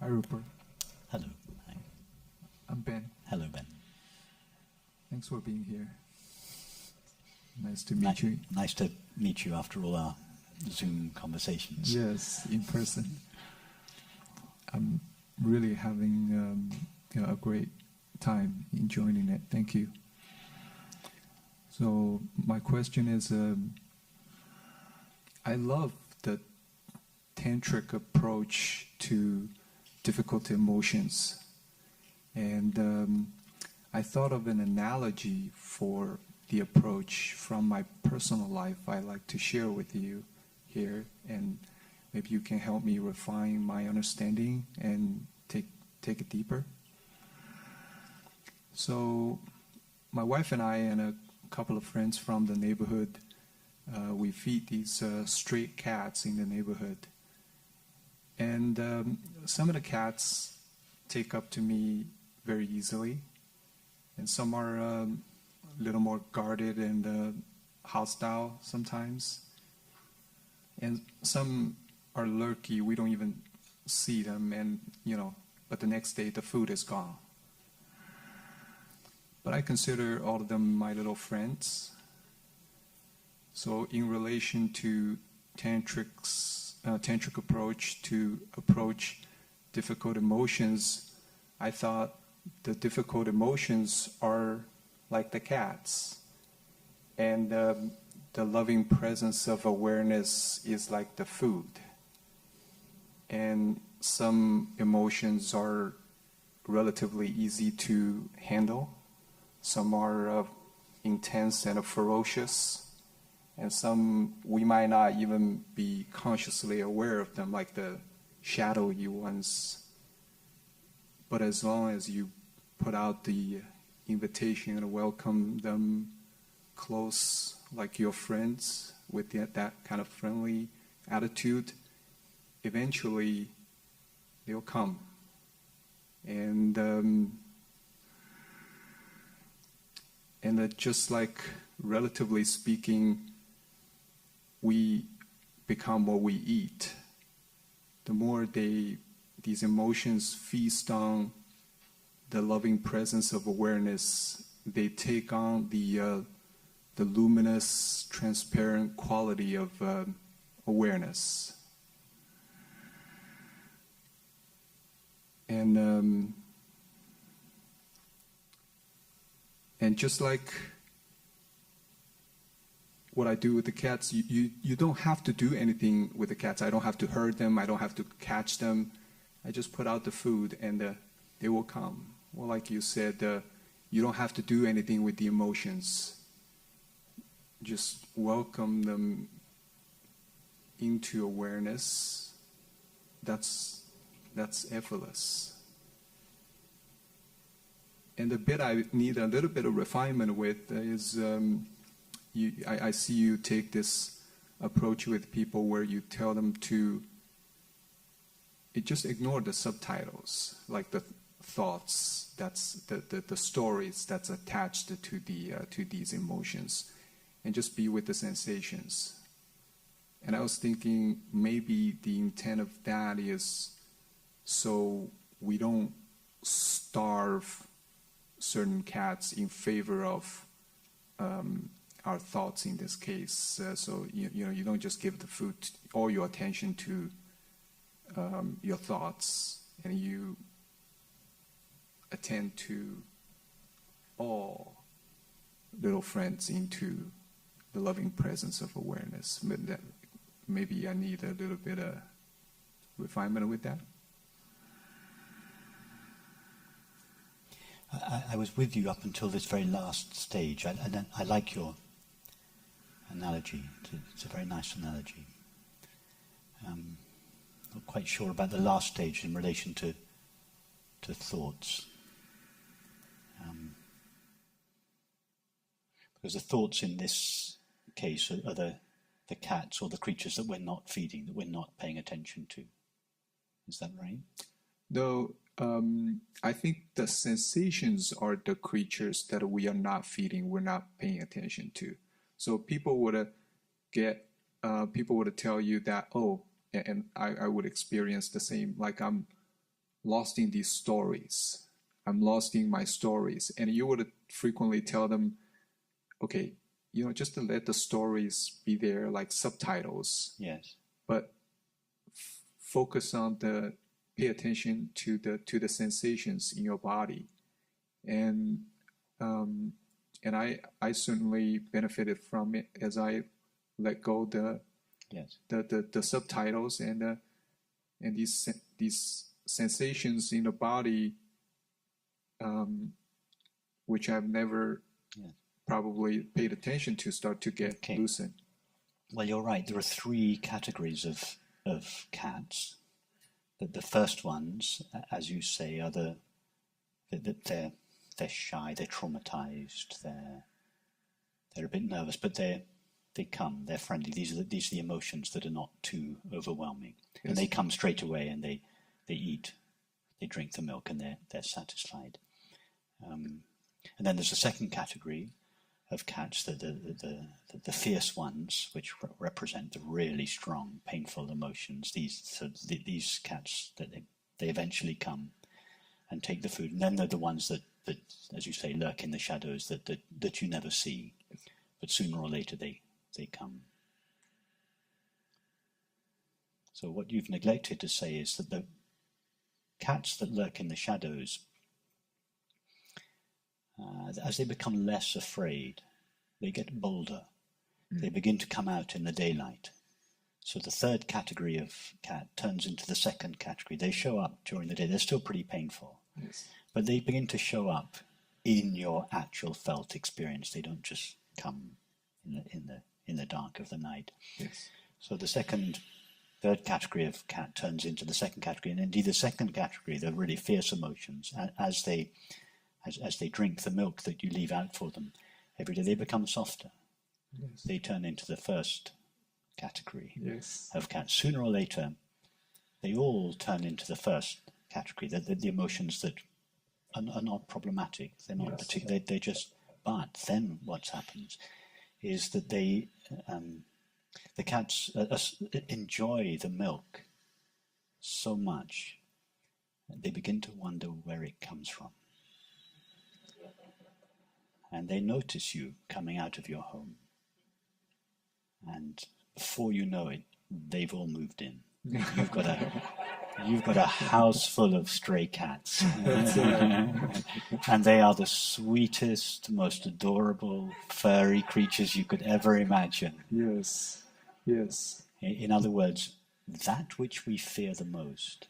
Hi, Rupert. Hello. Hi. I'm Ben. Hello, Ben. Thanks for being here. Nice to meet you. Nice to meet you after all our Zoom conversations. Yes, in person. I'm really having a great time enjoying it. Thank you. So my question is, I love the tantric approach to difficult emotions, and I thought of an analogy for the approach from my personal life I like to share with you here, and maybe you can help me refine my understanding and take it deeper. So my wife and I and a couple of friends from the neighborhood, we feed these stray cats in the neighborhood. And some of the cats take up to me very easily, and some are a little more guarded and hostile sometimes. And some are lurky, we don't even see them, and but the next day the food is gone. But I consider all of them my little friends. So in relation to tantric approach to approach difficult emotions, I thought the difficult emotions are like the cats, and the loving presence of awareness is like the food. And some emotions are relatively easy to handle. Some are intense and ferocious, and some we might not even be consciously aware of them, like the shadowy ones. But as long as you put out the invitation and welcome them close, like your friends, with that kind of friendly attitude, eventually they'll come. And just like, relatively speaking, we become what we eat. The more these emotions feast on the loving presence of awareness, they take on the luminous, transparent quality of awareness. And just like what I do with the cats, you don't have to do anything with the cats. I don't have to herd them. I don't have to catch them. I just put out the food and they will come. Well, like you said, you don't have to do anything with the emotions. Just welcome them into awareness. That's effortless. And the bit I need a little bit of refinement with is I see you take this approach with people where you tell them to just ignore the subtitles, like the thoughts, that's the stories that's attached to these emotions, and just be with the sensations. And I was thinking maybe the intent of that is so we don't starve certain cats in favor of our thoughts in this case. So you don't just give the food all your attention to your thoughts, and you attend to all little friends into the loving presence of awareness. Maybe I need a little bit of refinement with that. I was with you up until this very last stage. I like your analogy. It's a very nice analogy. Not quite sure about the last stage in relation to thoughts. Because the thoughts in this case are the cats or the creatures that we're not feeding, that we're not paying attention to. Is that right? No, I think the sensations are the creatures that we are not feeding, we're not paying attention to. So people would tell you that, and I would experience the same, like I'm lost in these stories. I'm lost in my stories. And you would frequently tell them, okay, just to let the stories be there like subtitles. Yes. But focus on pay attention to the sensations in your body. And I certainly benefited from it as I let go the subtitles and these sensations in the body, which I've never probably paid attention to, start to get loosened. Well, you're right. There are 3 categories of cats. The first ones, as you say, are they're shy, they're traumatised, they're a bit nervous, but they're friendly. These are the emotions that are not too overwhelming, and they come straight away, and they eat, they drink the milk, and they're satisfied. And then there's a second category of cats, the fierce ones, which represent the really strong, painful emotions. These cats that they eventually come and take the food, and then they're the ones that, as you say, lurk in the shadows that you never see, but sooner or later they come. So what you've neglected to say is that the cats that lurk in the shadows, as they become less afraid, they get bolder. They begin to come out in the daylight. So the third category of cat turns into the second category. They show up during the day. They're still pretty painful, but they begin to show up in your actual felt experience. They don't just come in the dark of the night. So the third category of cat turns into the second category, and indeed the second category, the really fierce emotions, as they drink the milk that you leave out for them every day, they become softer. They turn into the first category of cats. Sooner or later, they all turn into the first category, the emotions that are not problematic. They're not particular. They just. But then what happens is that the cats enjoy the milk so much they begin to wonder where it comes from, and they notice you coming out of your home, and before you know it, they've all moved in. You've got a house full of stray cats. And they are the sweetest, most adorable, furry creatures you could ever imagine. Yes. In other words, that which we fear the most,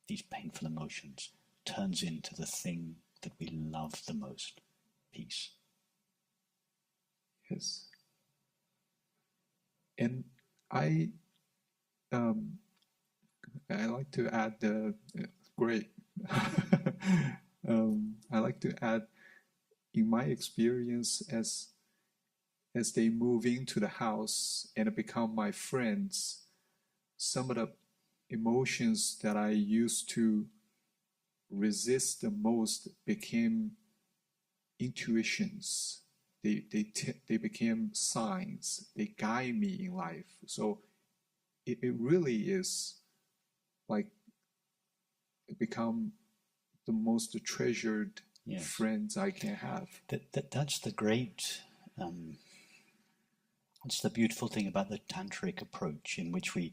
these painful emotions, turns into the thing that we love the most, peace. Yes. And I like to add great. I like to add, in my experience, as they move into the house and become my friends, some of the emotions that I used to resist the most became intuitions. They became signs. They guide me in life. So it really is like it become the most treasured friends I can have. That's the great. It's the beautiful thing about the tantric approach, in which we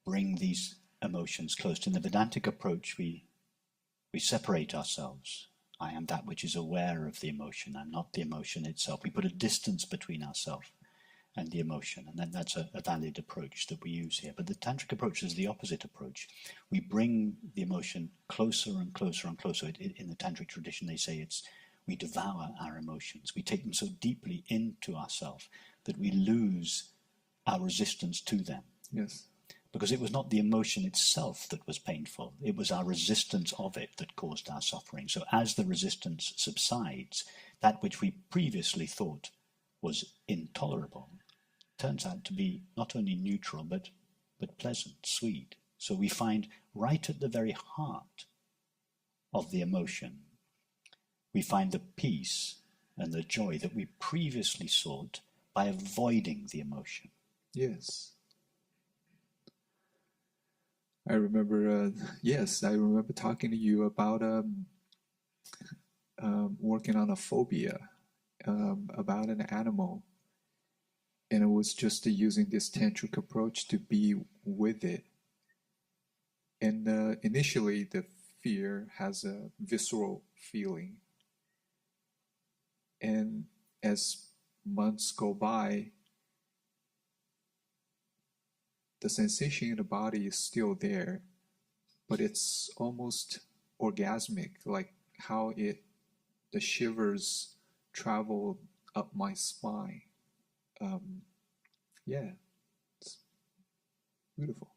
bring these emotions close. In the Vedantic approach, we separate ourselves. I am that which is aware of the emotion. I'm not the emotion itself. We put a distance between ourselves and the emotion, and then that's a valid approach that we use here. But the tantric approach is the opposite approach. We bring the emotion closer and closer and closer. In the tantric tradition, they say we devour our emotions. We take them so deeply into ourselves that we lose our resistance to them. Yes. Because it was not the emotion itself that was painful. It was our resistance of it that caused our suffering. So as the resistance subsides, that which we previously thought was intolerable turns out to be not only neutral, but pleasant, sweet. So we find right at the very heart of the emotion, we find the peace and the joy that we previously sought by avoiding the emotion. Yes. I remember, yes, I remember talking to you about working on a phobia about an animal, and it was just using this tantric approach to be with it. And initially, the fear has a visceral feeling, and as months go by, the sensation in the body is still there, but it's almost orgasmic, like how the shivers travel up my spine. Yeah, it's beautiful.